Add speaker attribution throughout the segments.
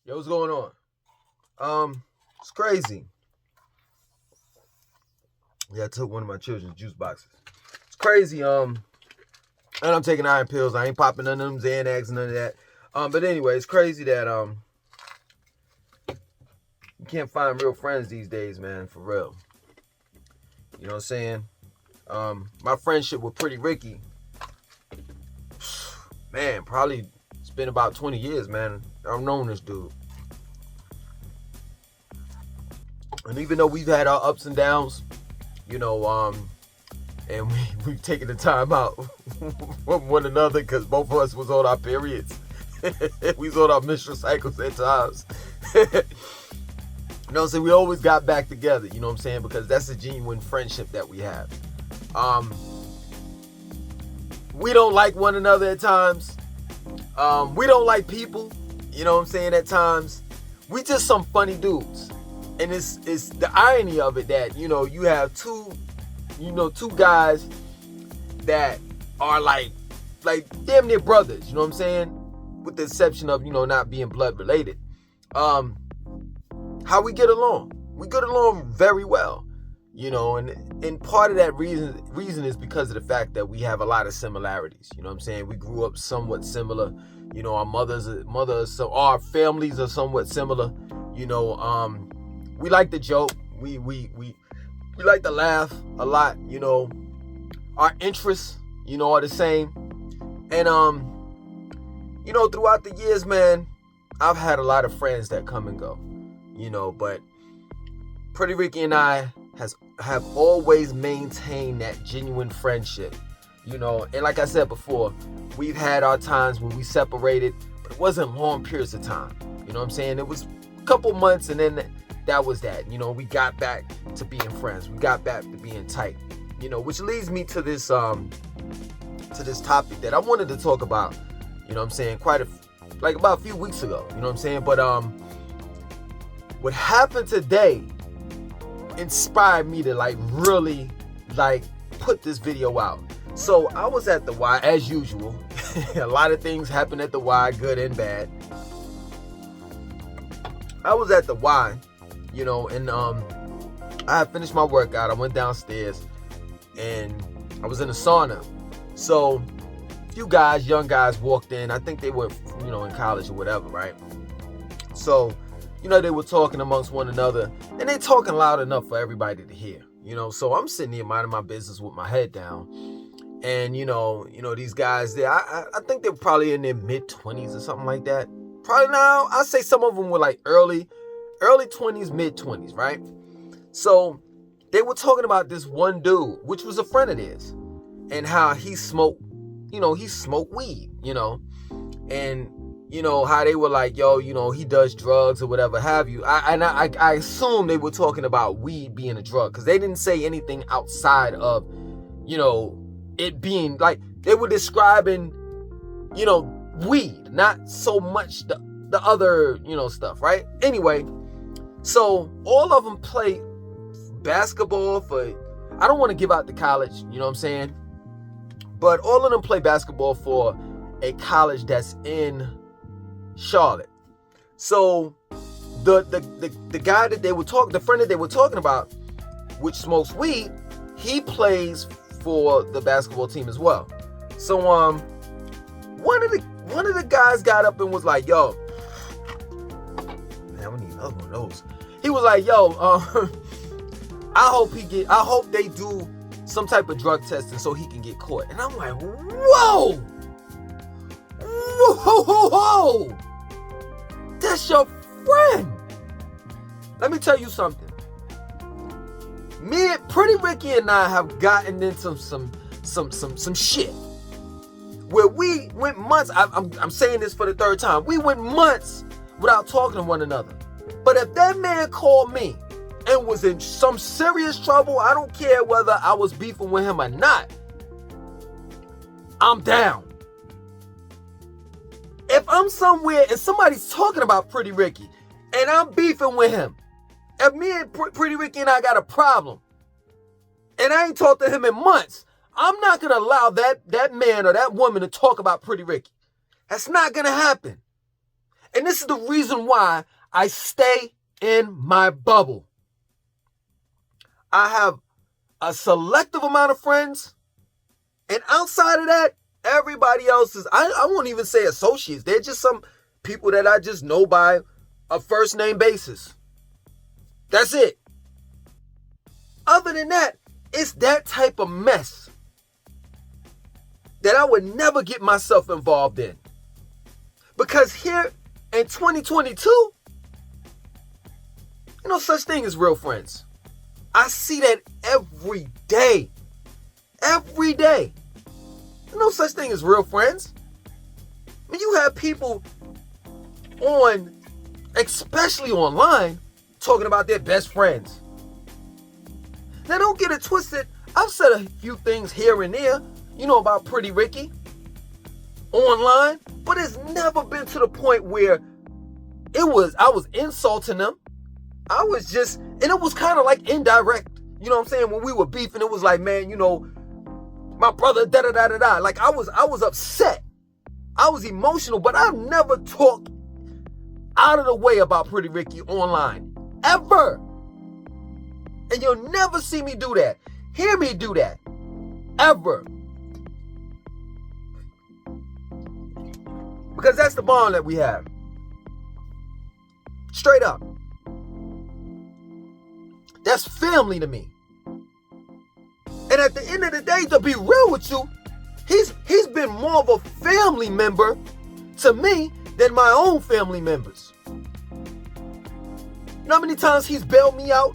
Speaker 1: Yo, what's going on? It's crazy. Yeah, I took one of my children's juice boxes. It's crazy. And I'm taking iron pills. I ain't popping none of them Xanax, none of that. But anyway, it's crazy that you can't find real friends these days, man. For real. You know what I'm saying? My friendship with Pretty Ricky, man, probably it's been about 20 years, man. I've known this dude. And even though we've had our ups and downs, you know, and we've taken the time out from one another because both of us was on our periods. We was on our menstrual cycles at times. You know what I'm saying? We always got back together, you know what I'm saying? Because that's a genuine friendship that we have. We don't like one another at times. We don't like people, you know what I'm saying, at times. We just some funny dudes. And it's the irony of it that, you know, you have two guys that are like damn near brothers, you know what I'm saying? With the exception of, you know, not being blood related. How we get along. We get along very well, you know, and part of that reason is because of the fact that we have a lot of similarities, you know what I'm saying? We grew up somewhat similar, you know, our families are somewhat similar, you know, we like to joke, we like to laugh a lot, you know, our interests, you know, are the same, and you know, throughout the years, man, I've had a lot of friends that come and go, you know, but Pretty Ricky and I have always maintained that genuine friendship, you know, and like I said before, we've had our times when we separated, but it wasn't long periods of time, you know what I'm saying? It was a couple months and then that was that, you know, we got back to being friends, we got back to being tight, you know, which leads me to this topic that I wanted to talk about, you know what I'm saying, about a few weeks ago, you know what I'm saying, but what happened today inspired me to really put this video out. So I was at the Y as usual. A lot of things happen at the Y, good and bad. I was at the Y, you know, and I had finished my workout. I went downstairs and I was in a sauna. So a few guys, young guys walked in. I think they were, you know, in college or whatever, right? So, you know, they were talking amongst one another and they talking loud enough for everybody to hear, you know. So I'm sitting here minding my business with my head down. And, you know, these guys there, I think they were probably in their mid-20s or something like that. Probably now, I'd say some of them were like early 20s, mid-20s, right? So they were talking about this one dude, which was a friend of theirs, and how he smoked weed, you know, and, you know, how they were like, yo, you know, he does drugs or whatever have you. I assume they were talking about weed being a drug because they didn't say anything outside of, you know, it being like they were describing, you know, weed, not so much the other, you know, stuff, right? Anyway, so all of them play basketball I don't want to give out the college, you know what I'm saying? But all of them play basketball for a college that's in Charlotte. So the guy that they were talking, the friend that they were talking about, which smokes weed, he plays for the basketball team as well. So one of the guys got up and was like, yo, man, we need another one of those. He was like, yo, I hope they do some type of drug testing so he can get caught. And I'm like, whoa, that's your friend. Let me tell you something. Pretty Ricky and I have gotten into some shit where we went months. I'm saying this for the third time. We went months without talking to one another. But if that man called me and was in some serious trouble, I don't care whether I was beefing with him or not, I'm down. If I'm somewhere and somebody's talking about Pretty Ricky and I'm beefing with him, if me and Pretty Ricky and I got a problem and I ain't talked to him in months, I'm not going to allow that man or that woman to talk about Pretty Ricky. That's not going to happen. And this is the reason why I stay in my bubble. I have a selective amount of friends, and outside of that, everybody else is, I won't even say associates. They're just some people that I just know by a first name basis. That's it. Other than that, it's that type of mess that I would never get myself involved in. Because here in 2022, no such thing as real friends. I see that every day. Every day. No such thing as real friends. I mean, you have people on, especially online, talking about their best friends. Now, don't get it twisted. I've said a few things here and there, about Pretty Ricky online, but it's never been to the point where I was insulting them. I was just, and it was kind of like indirect. You know what I'm saying? When we were beefing, it was like, man, my brother, da-da-da-da-da. Like, I was upset. I was emotional, but I never talked out of the way about Pretty Ricky online. Ever. And you'll never see me do that. Hear me do that. Ever. Because that's the bond that we have. Straight up. That's family to me. And at the end of the day, to be real with you, he's been more of a family member to me than my own family members. You know how many times he's bailed me out?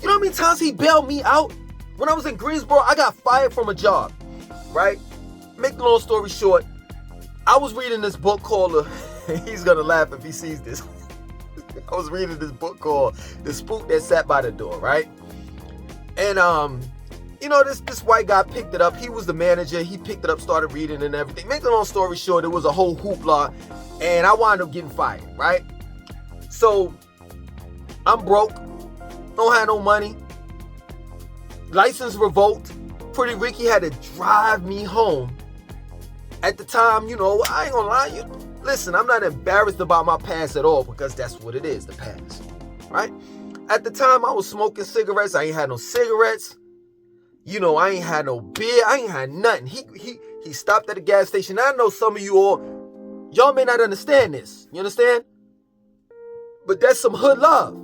Speaker 1: You know how many times he bailed me out? When I was in Greensboro, I got fired from a job, right? Make the long story short, I was reading this book called, he's going to laugh if he sees this. I was reading this book called The Spook That Sat by the Door, right? And, this white guy picked it up. He was the manager. He picked it up, started reading and everything. Make the long story short, it was a whole hoopla, and I wound up getting fired, right? So, I'm broke. Don't have no money. License revoked. Pretty Ricky had to drive me home. At the time, I ain't gonna lie. Listen, I'm not embarrassed about my past at all, because that's what it is, the past, right? At the time, I was smoking cigarettes. I ain't had no cigarettes. I ain't had no beer. I ain't had nothing. He stopped at the gas station. I know some of y'all may not understand this. You understand? But that's some hood love.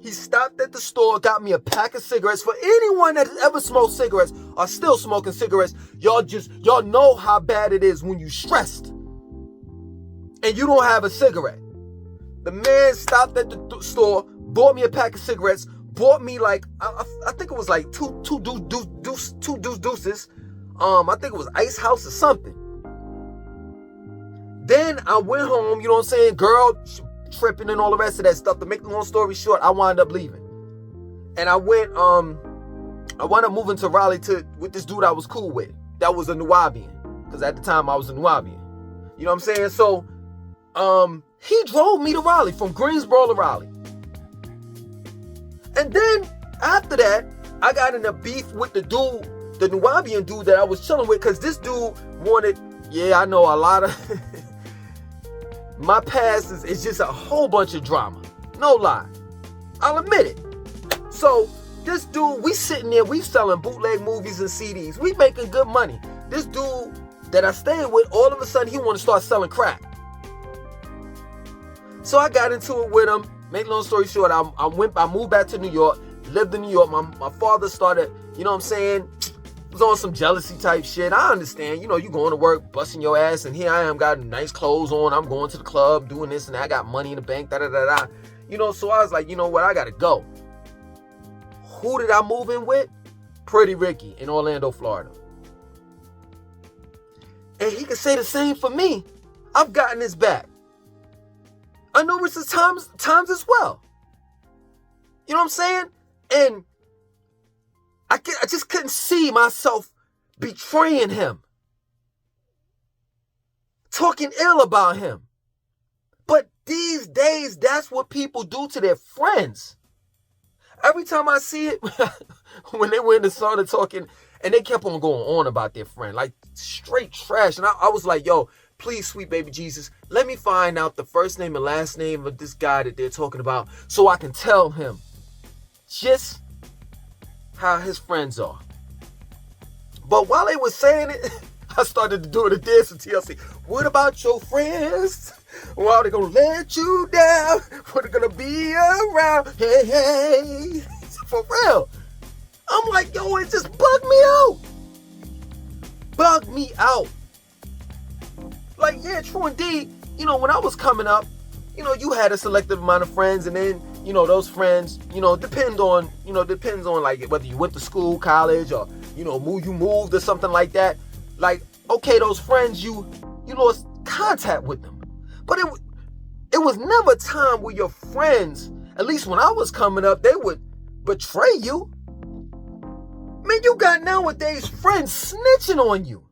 Speaker 1: He stopped at the store, got me a pack of cigarettes. For anyone that ever smoked cigarettes or still smoking cigarettes, y'all know how bad it is when you stressed and you don't have a cigarette. The man stopped at the store, bought me a pack of cigarettes, bought me like, I think it was like two deuces. I think it was Ice House or something. Then I went home, you know what I'm saying? Girl tripping and all the rest of that stuff. To make the long story short, I wound up leaving. And I wound up moving to Raleigh with this dude I was cool with. That was a Nubian. Because at the time I was a Nubian. You know what I'm saying? So, he drove me to Raleigh, from Greensboro to Raleigh. And then, after that, I got in a beef with the Nubian dude that I was chilling with, because this dude wanted, I know a lot of, my past is just a whole bunch of drama. No lie. I'll admit it. So, this dude, we sitting there, we selling bootleg movies and CDs. We making good money. This dude that I stayed with, all of a sudden, he want to start selling crack. So I got into it with him. Make long story short, I moved back to New York, lived in New York. My father started, you know what I'm saying, was on some jealousy type shit. I understand, you going to work, busting your ass, and here I am, got nice clothes on. I'm going to the club, doing this and that. I got money in the bank, da-da-da-da. So I was like, you know what, I got to go. Who did I move in with? Pretty Ricky in Orlando, Florida. And he could say the same for me. I've gotten his back. I know it's his times as well. You know what I'm saying? And I just couldn't see myself betraying him. Talking ill about him. But these days, that's what people do to their friends. Every time I see it, when they were in the sauna talking, and they kept on going on about their friend, like straight trash. And I was like, yo, please, sweet baby Jesus, let me find out the first name and last name of this guy that they're talking about so I can tell him just how his friends are. But while they were saying it, I started to do the dance with TLC. What about your friends? Well, they gonna let you down. What they gonna be around? Hey, hey. For real. I'm like, yo, it just bugged me out. Bugged me out. Like, yeah, true indeed. You know, when I was coming up, you know, you had a selective amount of friends, and then, you know, those friends, you know, depends on like whether you went to school, college, or, you know, you moved or something like that. Like, okay, those friends, you lost contact with them. But it was never a time where your friends, at least when I was coming up, they would betray you. Man, you got nowadays friends snitching on you.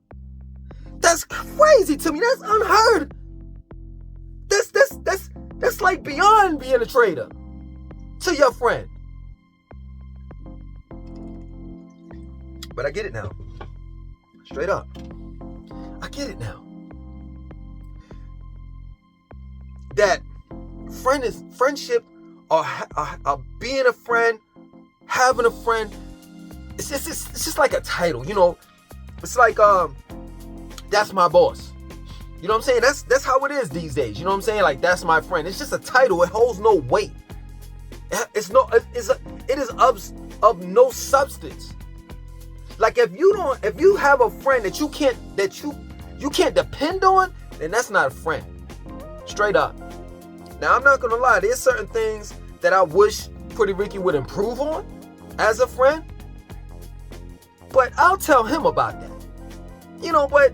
Speaker 1: That's crazy to me. That's unheard. That's like beyond being a traitor to your friend. But I get it now. Straight up. I get it now. That friendship or being a friend, having a friend, it's just like a title, you know. It's like that's my boss. You know what I'm saying? That's how it is these days. You know what I'm saying? Like, that's my friend. It's just a title. It holds no weight. It is of no substance. Like, if you have a friend that you can't depend on, then that's not a friend. Straight up. Now, I'm not gonna lie, there's certain things that I wish Pretty Ricky would improve on as a friend. But I'll tell him about that. You know, but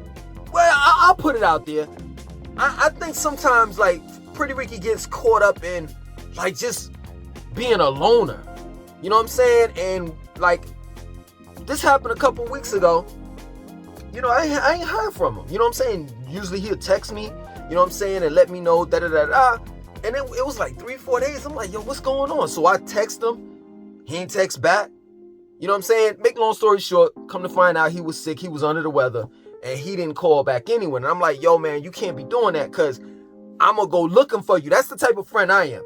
Speaker 1: I'll put it out there. I think sometimes, like, Pretty Ricky gets caught up in, like, just being a loner. You know what I'm saying? And, like, this happened a couple weeks ago. You know, I ain't heard from him. You know what I'm saying? Usually he'll text me, you know what I'm saying, and let me know, da-da-da-da. And it was like 3-4 days. I'm like, yo, what's going on? So I text him. He ain't text back. You know what I'm saying? Make long story short, come to find out he was sick. He was under the weather. And he didn't call back anyone. And I'm like, yo, man, you can't be doing that, because I'm going to go looking for you. That's the type of friend I am.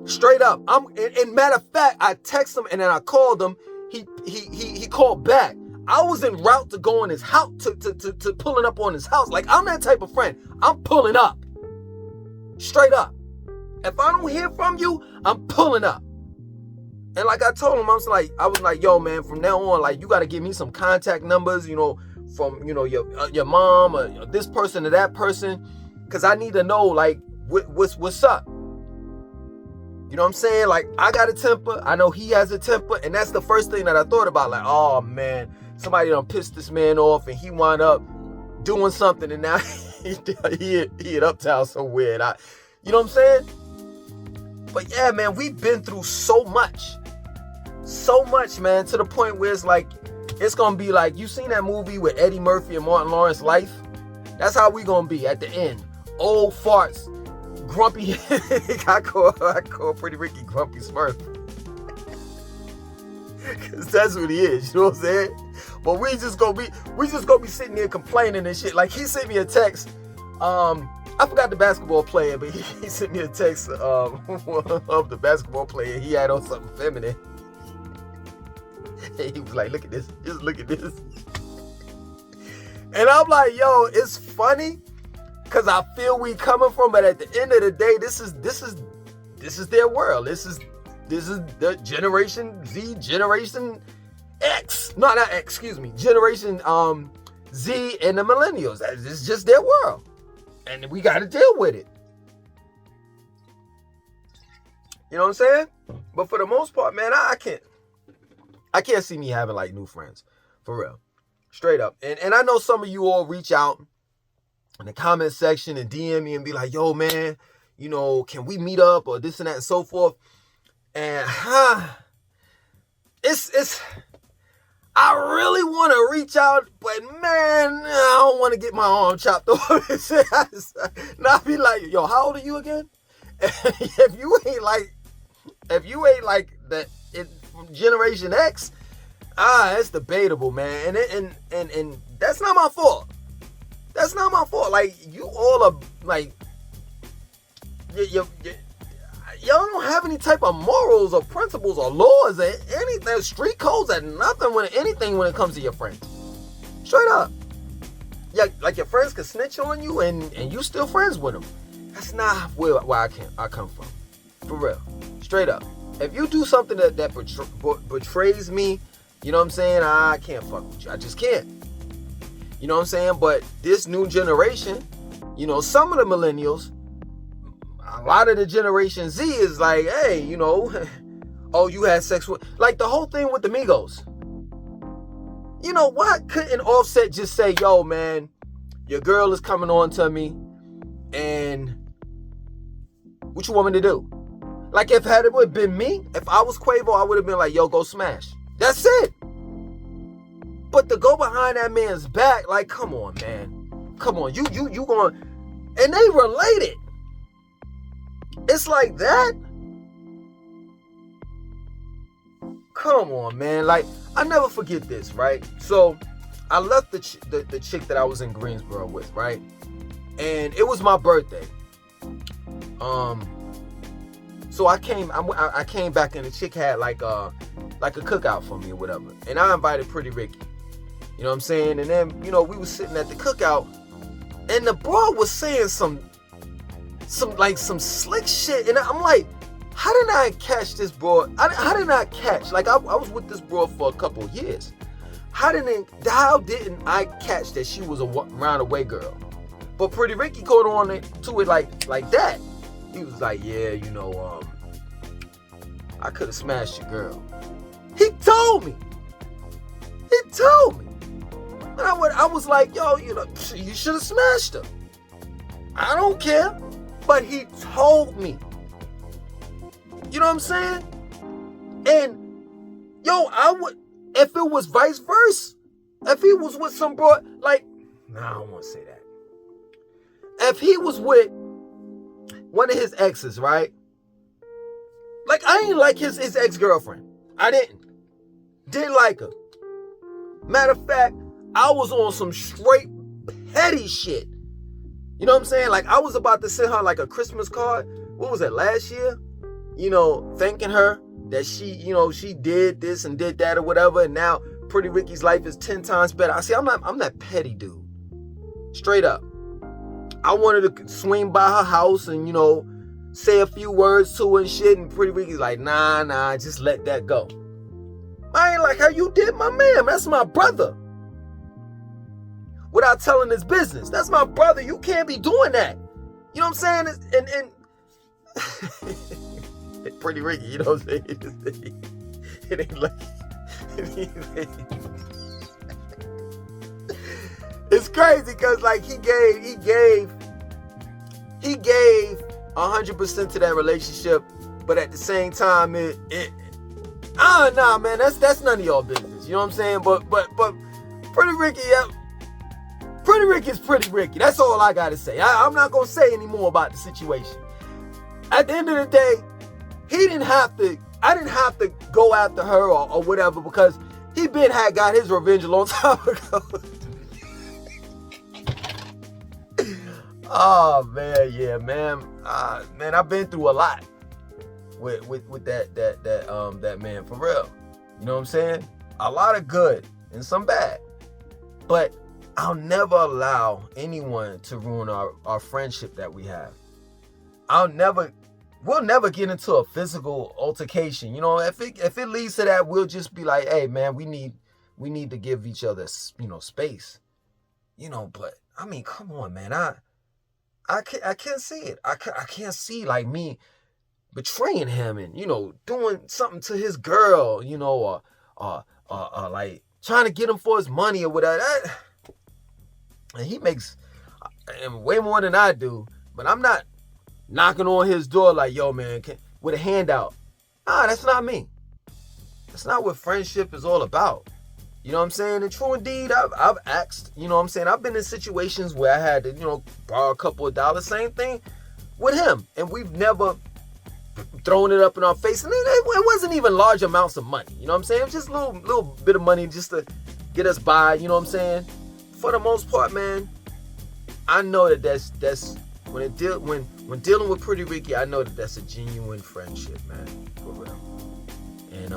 Speaker 1: Straight up. And matter of fact, I text him and then I called him. He called back. I was en route to go in his house, to pulling up on his house. Like, I'm that type of friend. I'm pulling up. Straight up. If I don't hear from you, I'm pulling up. And like I told him, I was like, yo, man, from now on, like, you got to give me some contact numbers, you know, from, you know, your mom or this person to that person, because I need to know, like, what's up. You know what I'm saying? Like, I got a temper. I know he has a temper. And that's the first thing that I thought about. Like, oh, man, somebody done pissed this man off and he wound up doing something. And now he at Uptown somewhere. And you know what I'm saying? But yeah, man, we've been through so much. So much, man, to the point where it's like, it's going to be like, you seen that movie with Eddie Murphy and Martin Lawrence, Life? That's how we going to be at the end. Old farts. Grumpy. I call Pretty Ricky Grumpy Smurf. Cause that's what he is, you know what I'm saying? But we just gonna be sitting there complaining and shit. Like, he sent me a text. I forgot the basketball player, but he sent me a text of the basketball player. He had on something feminine. And he was like, look at this. Just look at this. And I'm like, yo, it's funny. Cause I feel we coming from, but at the end of the day, this is their world. This is the Generation Z, Generation X. No, not X, excuse me. Generation Z and the millennials. It's just their world. And we gotta deal with it. You know what I'm saying? But for the most part, man, I can't see me having like new friends. For real. Straight up. And I know some of you all reach out in the comment section and DM me and be like, yo, man, you know, can we meet up or this and that and so forth. And it's I really want to reach out, but man, I don't want to get my arm chopped off. Now I be like, yo, how old are you again? If you ain't like that from Generation X, it's debatable, man. And that's not my fault. That's not my fault. Like, you all are, like, y'all don't have any type of morals or principles or laws or anything, street codes or nothing when it comes to your friends. Straight up. Yeah, like your friends can snitch on you and you still friends with them. That's not where I come from. For real. Straight up. If you do something that betrays me, you know what I'm saying? I can't fuck with you. I just can't. You know what I'm saying? But this new generation, you know, some of the millennials, a lot of the Generation Z is like, hey, you know, oh, you had sex with, like the whole thing with the Migos. You know, why couldn't Offset just say, yo, man, your girl is coming on to me, and what you want me to do? Like, if had it would have been me, if I was Quavo, I would have been like, yo, go smash. That's it. But to go behind that man's back, like, come on, man. Come on, you going, and they related. It's like that? Come on, man. Like, I never forget this, right? So, I left the chick that I was in Greensboro with, right? And it was my birthday. So I came back, and the chick had like a cookout for me or whatever. And I invited Pretty Ricky. You know what I'm saying? And then, you know, we was sitting at the cookout, and the bro was saying some slick shit, and I'm like, how did I catch this bro? How did I catch? Like, I was with this bro for a couple of years. How didn't I catch that she was a round-away girl? But Pretty Ricky caught on to it like that. He was like, yeah, you know, I could have smashed your girl. He told me. And I was like, yo, you know, you should have smashed her. I don't care. But he told me. You know what I'm saying? And, yo, I would, if it was vice versa, if he was with some bro, like, nah, I don't want to say that. If he was with one of his exes, right? Like, I ain't like his ex-girlfriend. I didn't like her. Matter of fact, I was on some straight petty shit. You know what I'm saying? Like, I was about to send her like a Christmas card. What was it, last year? You know, thanking her that she, you know, she did this and did that or whatever. And now Pretty Ricky's life is 10 times better. I see, I'm that petty dude. Straight up. I wanted to swing by her house and, you know, say a few words to her and shit. And Pretty Ricky's like, nah, just let that go. I ain't like how you did my man. That's my brother. Without telling his business. That's my brother. You can't be doing that. You know what I'm saying? And Pretty Ricky, you know what I'm saying? It ain't like... It's crazy because, like, he gave 100% to that relationship, but at the same time, nah, man, that's none of y'all business. You know what I'm saying? But Pretty Ricky, Pretty Ricky is Pretty Ricky. That's all I gotta say. I'm not gonna say any more about the situation. At the end of the day, I didn't have to go after her or whatever, because he got his revenge a long time ago. Oh man, yeah, man. Man, I've been through a lot with that man, for real. You know what I'm saying? A lot of good and some bad. But I'll never allow anyone to ruin our friendship that we have. We'll never get into a physical altercation. You know, if it leads to that, we'll just be like, hey man, we need to give each other, you know, space. You know, but I mean, come on, man. I can't see it. I can't see, like, me betraying him and, you know, doing something to his girl, you know, or like trying to get him for his money or whatever. And he makes way more than I do, but I'm not knocking on his door like, yo, man, with a handout. Nah, that's not me. That's not what friendship is all about. You know what I'm saying? And true indeed, I've asked, you know what I'm saying? I've been in situations where I had to, you know, borrow a couple of dollars, same thing with him. And we've never thrown it up in our face. And it wasn't even large amounts of money. You know what I'm saying? It was just a little bit of money just to get us by, you know what I'm saying? For the most part, man, I know that that's when dealing with Pretty Ricky, I know that that's a genuine friendship, man, for real. And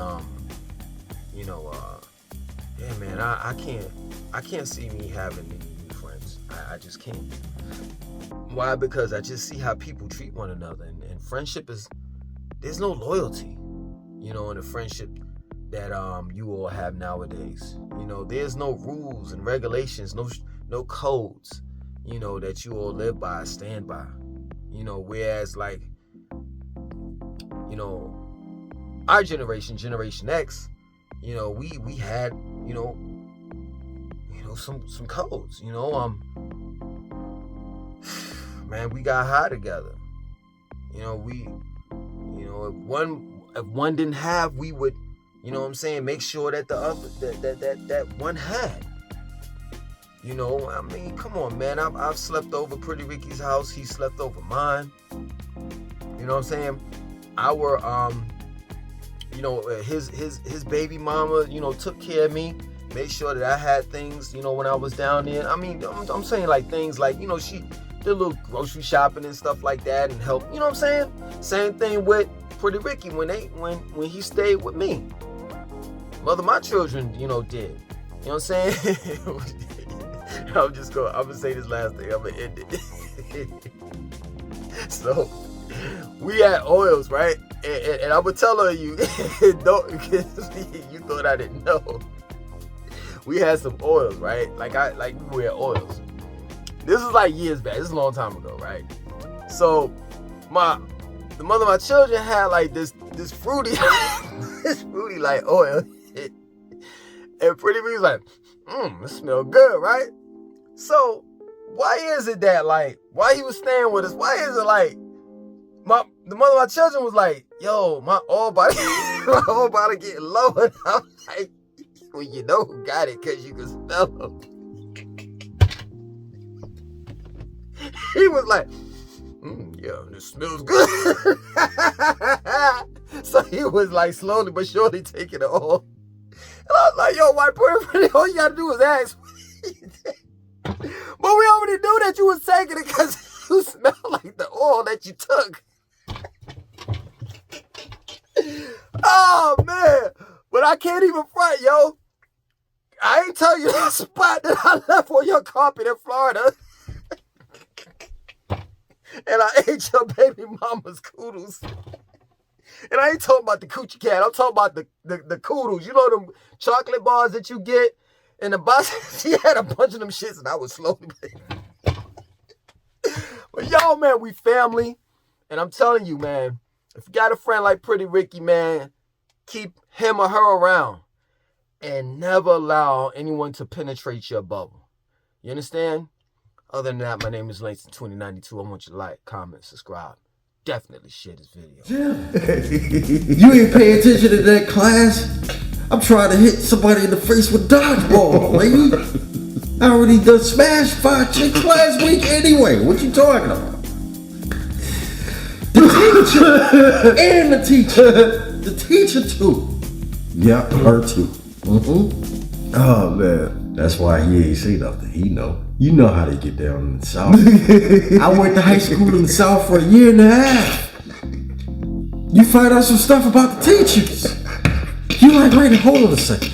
Speaker 1: yeah, man, I can't see me having any new friends. I just can't. Why? Because I just see how people treat one another, and friendship there's no loyalty, in a friendship that you all have nowadays. There's no rules and regulations, no codes, that you all live by, stand by. Whereas like, our Generation X, we had, some codes, man, we got high together. If one didn't have, we would, make sure that the other, that one had. Come on, man. I've slept over Pretty Ricky's house. He slept over mine. You know what I'm saying? Our, his baby mama, took care of me, made sure that I had things, when I was down there. I'm saying like things like, she did a little grocery shopping and stuff like that and help. You know what I'm saying? Same thing with Pretty Ricky when he stayed with me. Mother, my children, did. You know what I'm saying? I'm gonna say this last thing. I'm gonna end it. So, we had oils, right? And I'm gonna tell her you thought I didn't know. We had some oils, right? Like we wear oils. This is like years back. This is a long time ago, right? So, the mother of my children had like this fruity, this fruity like oil. And Pretty Ricky was like, it smells good, right? So, why is it that, like, why he was staying with us, why is it like, the mother of my children was like, yo, my whole body getting low. And I'm like, well, you know who got it, because you can smell them. He was like, yeah, this smells good. So he was like slowly but surely taking it off. And I was like, yo, white boy, all you gotta do is ask. But we already knew that you was taking it because you smell like the oil that you took. Oh, man. But I can't even front, yo. I ain't tell you that spot that I left on your carpet in Florida. And I ate your baby mama's koodles. And I ain't talking about the coochie cat. I'm talking about the koodles. You know them chocolate bars that you get in the box? She had a bunch of them shits and I was slowly. But y'all, man, we family. And I'm telling you, man, if you got a friend like Pretty Ricky, man, keep him or her around. And never allow anyone to penetrate your bubble. You understand? Other than that, my name is Langston 2092. I want you to like, comment, subscribe. Definitely share this video.
Speaker 2: Yeah. You ain't paying attention to that class? I'm trying to hit somebody in the face with dodgeball, lady. I already done smashed 5 chicks last week anyway. What you talking about? The teacher and the teacher. The teacher too. Yeah, her too. Mm-hmm. Oh man, that's why he ain't say nothing. He know. You know how they get down in the South. I went to high school in the South for a year and a half. You find out some stuff about the teachers. You like, wait, hold on a second.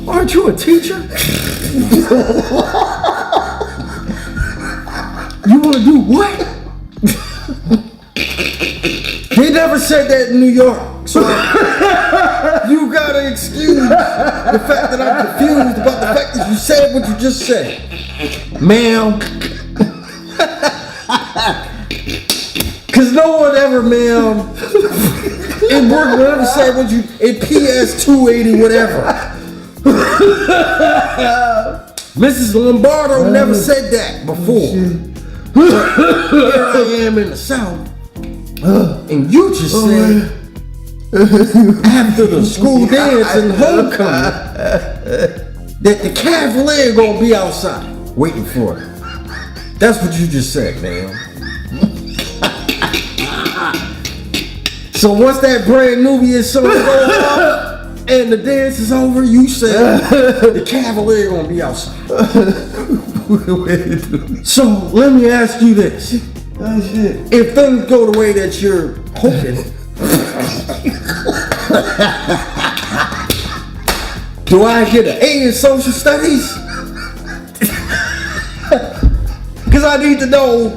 Speaker 2: Aren't you a teacher? You want to do what? They never said that in New York. So you gotta excuse the fact that I'm confused about the fact that you said what you just said. Ma'am. Cause no one ever, ma'am, in Brooklyn ever said what you in PS 280 whatever. Mrs. Lombardo never said that before. Here I am in the South, and you just said after the school dance and homecoming that the Cavalier gonna be outside waiting for it. That's what you just said, man. So once that brand Nubian song goes off and the dance is over, you said the Cavalier gonna be outside. So let me ask you this.
Speaker 3: Oh shit.
Speaker 2: If things go the way that you're hoping, do I get an A in social studies? Because I need to know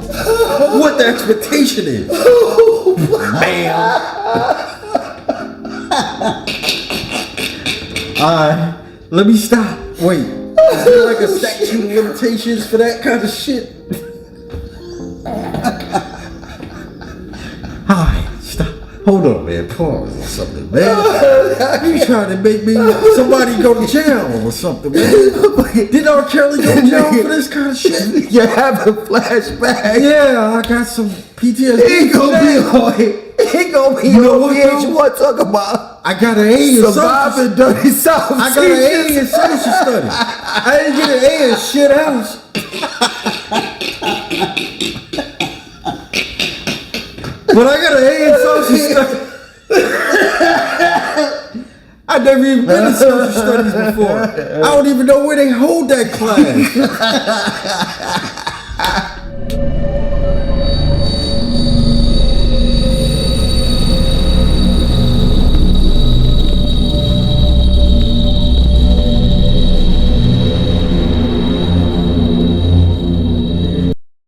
Speaker 2: what the expectation is. Bam. Alright, let me stop. Wait, is there like a statute of limitations for that kind of shit? Alright, stop. Hold on, man. Pause or something, man. You trying to make me somebody go to jail or something, man? Did R. Kelly go to jail for this kind of shit?
Speaker 3: You're having flashbacks.
Speaker 2: Yeah, I got some PTSD.
Speaker 3: He gonna be on
Speaker 2: You know what,
Speaker 3: VH1
Speaker 2: though?
Speaker 3: talk about
Speaker 2: I got an A in
Speaker 3: surviving dirty South.
Speaker 2: I got an A in social studies. I didn't get an A in shit else. But I got an A in social studies. I never even been in social studies before. I don't even know where they hold that class.